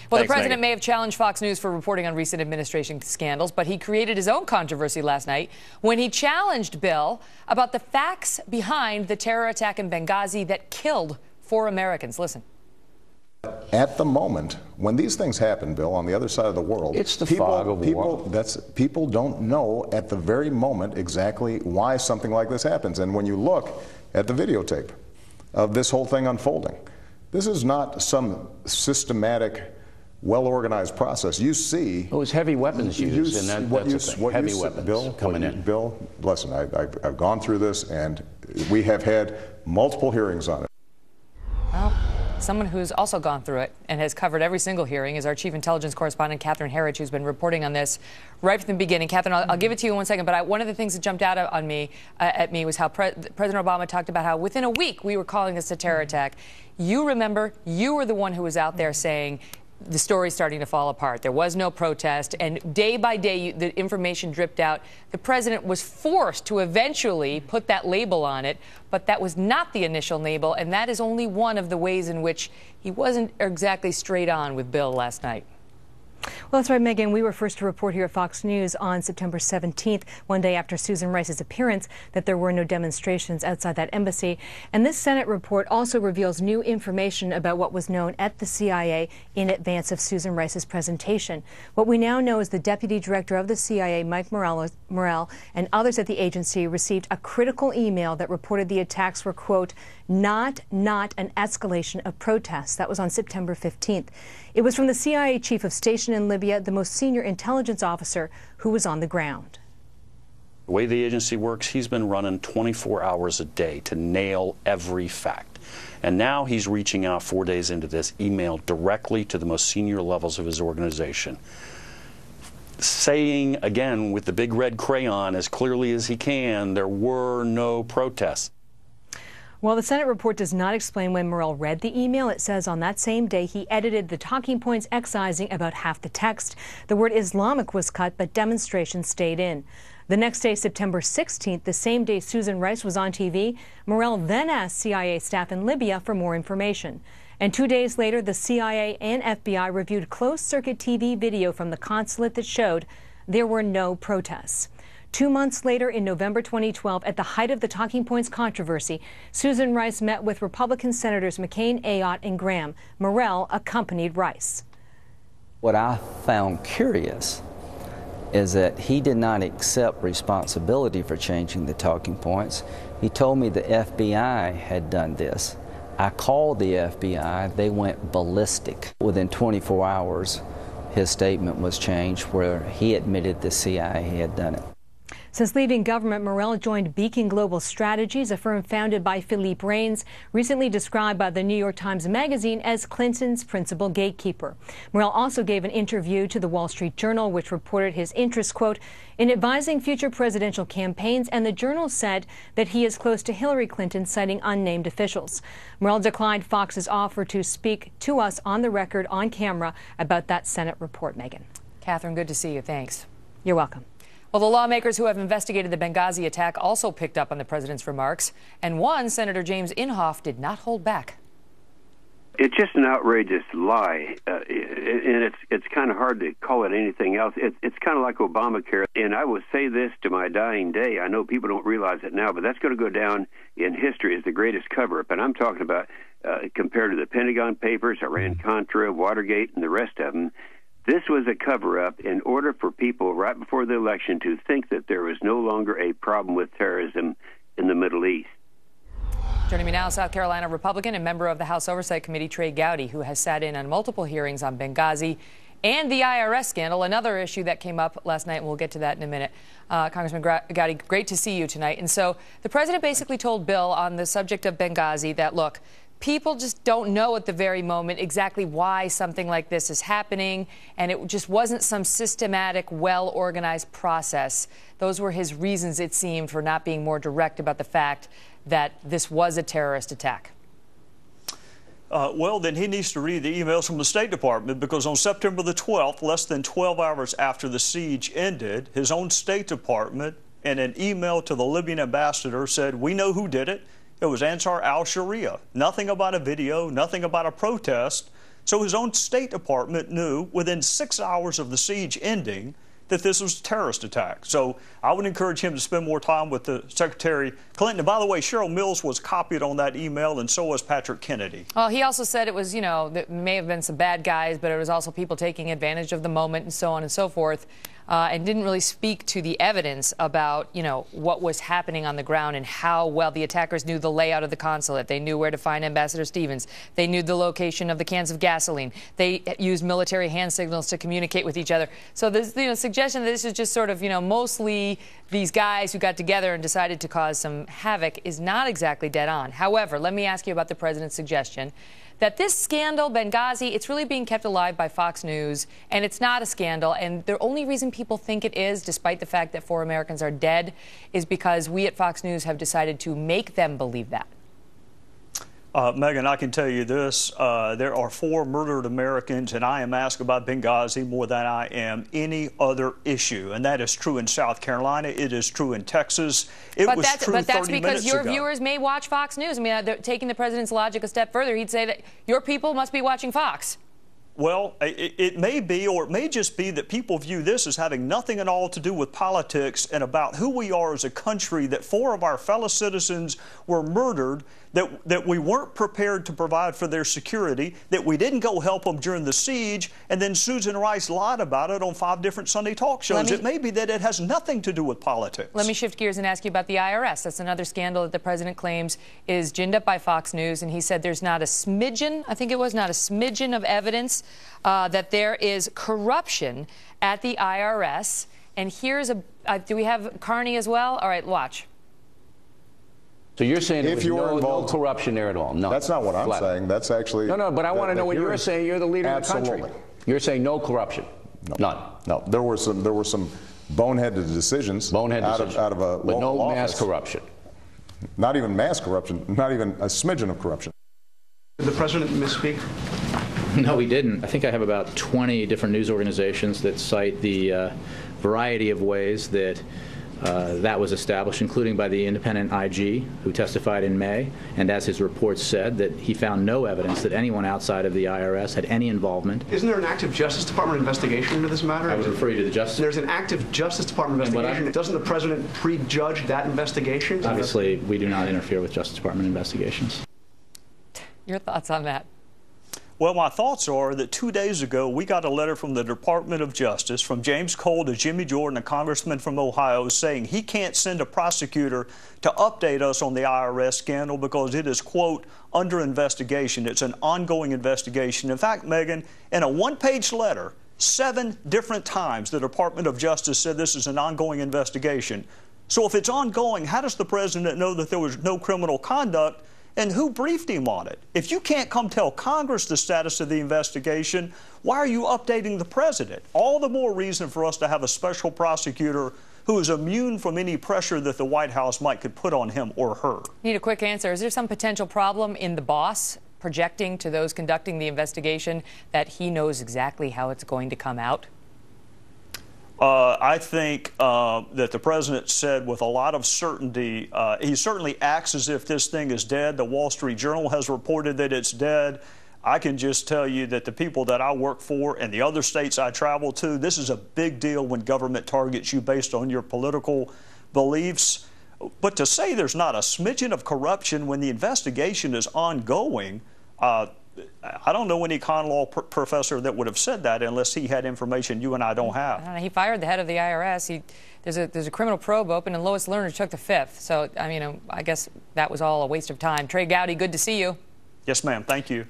Well, Thanks, the president Megan. may have challenged Fox News for reporting on recent administration scandals, but he created his own controversy last night when he challenged Bill about the facts behind the terror attack in Benghazi that killed 4 Americans. Listen. At the moment, when these things happen, Bill, on the other side of the world, it's the fog of war. People don't know at the very moment exactly why something like this happens. And when you look at the videotape of this whole thing unfolding, this is not some systematic, well-organized process. You see, it was heavy weapons used, and that's heavy weapons Bill, coming in. Bill, listen, I've gone through this, and we have had multiple hearings on it. Well, someone who's also gone through it and has covered every single hearing is our chief intelligence correspondent, Catherine Herridge, who's been reporting on this right from the beginning. Catherine, I'll give it to you in 1 second, but one of the things that jumped out at me was how President Obama talked about how within a week we were calling this a terror attack. You remember, you were the one who was out there saying the story's starting to fall apart. There was no protest, and day by day the information dripped out. The president was forced to eventually put that label on it, but that was not the initial label, and that is only one of the ways in which he wasn't exactly straight on with Bill last night. Well, that's right, Megan. We were first to report here at Fox News on September 17th, one day after Susan Rice's appearance, that there were no demonstrations outside that embassy. And this Senate report also reveals new information about what was known at the CIA in advance of Susan Rice's presentation. What we now know is the deputy director of the CIA, Mike Morell, and others at the agency received a critical email that reported the attacks were, quote, not an escalation of protests. That was on September 15th. It was from the CIA chief of station in Libya, the most senior intelligence officer who was on the ground. The way the agency works, he's been running 24 hours a day to nail every fact. And now he's reaching out 4 days into this email directly to the most senior levels of his organization, saying, again, with the big red crayon as clearly as he can, there were no protests. Well, the Senate report does not explain when Morell read the email. It says on that same day he edited the talking points, excising about half the text. The word Islamic was cut, but demonstrations stayed in. The next day, September 16th, the same day Susan Rice was on TV, Morell then asked CIA staff in Libya for more information. And 2 days later, the CIA and FBI reviewed closed-circuit TV video from the consulate that showed there were no protests. 2 months later, in November 2012, at the height of the talking points controversy, Susan Rice met with Republican Senators McCain, Ayotte, and Graham. Morell accompanied Rice. What I found curious is that he did not accept responsibility for changing the talking points. He told me the FBI had done this. I called the FBI. They went ballistic. Within 24 hours, his statement was changed where he admitted the CIA had done it. Since leaving government, Morell joined Beacon Global Strategies, a firm founded by Philippe Reines, recently described by the New York Times Magazine as Clinton's principal gatekeeper. Morell also gave an interview to the Wall Street Journal, which reported his interest, quote, in advising future presidential campaigns, and the Journal said that he is close to Hillary Clinton, citing unnamed officials. Morell declined Fox's offer to speak to us on the record, on camera, about that Senate report, Megan. Catherine, good to see you. Thanks. You're welcome. Well, the lawmakers who have investigated the Benghazi attack also picked up on the president's remarks, and one, Senator James Inhofe, did not hold back. It's just an outrageous lie, and it's kind of hard to call it anything else. It's kind of like Obamacare, and I will say this to my dying day. I know people don't realize it now, but that's going to go down in history as the greatest cover-up, and I'm talking about compared to the Pentagon Papers, Iran-Contra, Watergate, and the rest of them. This was a cover-up in order for people right before the election to think that there was no longer a problem with terrorism in the Middle East. Joining me now, South Carolina Republican and member of the House Oversight Committee, Trey Gowdy, who has sat in on multiple hearings on Benghazi and the IRS scandal, another issue that came up last night, and we'll get to that in a minute. Congressman Gowdy, great to see you tonight. And so the president basically told Bill on the subject of Benghazi that, look, people just don't know at the very moment exactly why something like this is happening, and it just wasn't some systematic, well-organized process. Those were his reasons, it seemed, for not being more direct about the fact that this was a terrorist attack. Well, then he needs to read the emails from the State Department, because on September the 12th, less than 12 hours after the siege ended, his own State Department in an email to the Libyan ambassador said, we know who did it. It was Ansar al-Sharia. Nothing about a video, nothing about a protest, So his own State Department knew within 6 hours of the siege ending that this was a terrorist attack. So I would encourage him to spend more time with the Secretary Clinton. And by the way, Cheryl Mills was copied on that email, and so was Patrick Kennedy. Well, he also said it was, you know, there may have been some bad guys, but it was also people taking advantage of the moment and so on and so forth. And didn't really speak to the evidence about, you know, what was happening on the ground and how well the attackers knew the layout of the consulate. They knew where to find Ambassador Stevens. They knew the location of the cans of gasoline. They used military hand signals to communicate with each other. So this, you know, suggestion that this is just sort of, you know, mostly these guys who got together and decided to cause some havoc is not exactly dead on. However, let me ask you about the president's suggestion that this scandal, Benghazi, it's really being kept alive by Fox News, and it's not a scandal. And the only reason people think it is, despite the fact that 4 Americans are dead, is because we at Fox News have decided to make them believe that. Megan, I can tell you this. There are 4 murdered Americans, and I am asked about Benghazi more than I am any other issue. And that is true in South Carolina. It is true in Texas. But that's because your viewers may watch Fox News. I mean, taking the president's logic a step further, he'd say that your people must be watching Fox. Well, it may be, or it may just be that people view this as having nothing at all to do with politics and about who we are as a country, that 4 of our fellow citizens were murdered, that we weren't prepared to provide for their security, that we didn't go help them during the siege, and then Susan Rice lied about it on 5 different Sunday talk shows. It may be that it has nothing to do with politics. Let me shift gears and ask you about the IRS. That's another scandal that the president claims is ginned up by Fox News, and he said there's not a smidgen, I think it was, not a smidgen of evidence that there is corruption at the IRS. And here's a, do we have Carney as well? All right, watch. So you're saying if you were involved, no corruption there at all? No. That's not what I'm saying. That's actually... No, but I want to know what you're saying. You're the leader of the country. You're saying no corruption? No. None? No. There were some boneheaded decisions out of a but local no office. Mass corruption? Not even mass corruption. Not even a smidgen of corruption. Did the president misspeak? No, he didn't. I think I have about 20 different news organizations that cite the variety of ways that that was established, including by the independent IG who testified in May, and as his report said, that he found no evidence that anyone outside of the IRS had any involvement. Isn't there an active Justice Department investigation into this matter? I would refer you to the Justice. There's an active Justice Department investigation. Doesn't the president prejudge that investigation? Obviously, we do not interfere with Justice Department investigations. Your thoughts on that? Well, my thoughts are that 2 days ago, we got a letter from the Department of Justice, from James Cole to Jimmy Jordan, a congressman from Ohio, saying he can't send a prosecutor to update us on the IRS scandal because it is, quote, under investigation. It's an ongoing investigation. In fact, Megan, in a 1-page letter, 7 different times the Department of Justice said this is an ongoing investigation. So if it's ongoing, how does the president know that there was no criminal conduct? And who briefed him on it? If you can't come tell Congress the status of the investigation, why are you updating the president? All the more reason for us to have a special prosecutor who is immune from any pressure that the White House could put on him or her. Need a quick answer. Is there some potential problem in the boss projecting to those conducting the investigation that he knows exactly how it's going to come out? I think that the president said with a lot of certainty, he certainly acts as if this thing is dead. The Wall Street Journal has reported that it's dead. I can just tell you that the people that I work for and the other states I travel to, this is a big deal when government targets you based on your political beliefs. But to say there's not a smidgen of corruption when the investigation is ongoing, I don't know any con law professor that would have said that unless he had information you and I don't have. He fired the head of the IRS. There's a criminal probe open, and Lois Lerner took the 5th. So, I mean, I guess that was all a waste of time. Trey Gowdy, good to see you. Yes, ma'am. Thank you.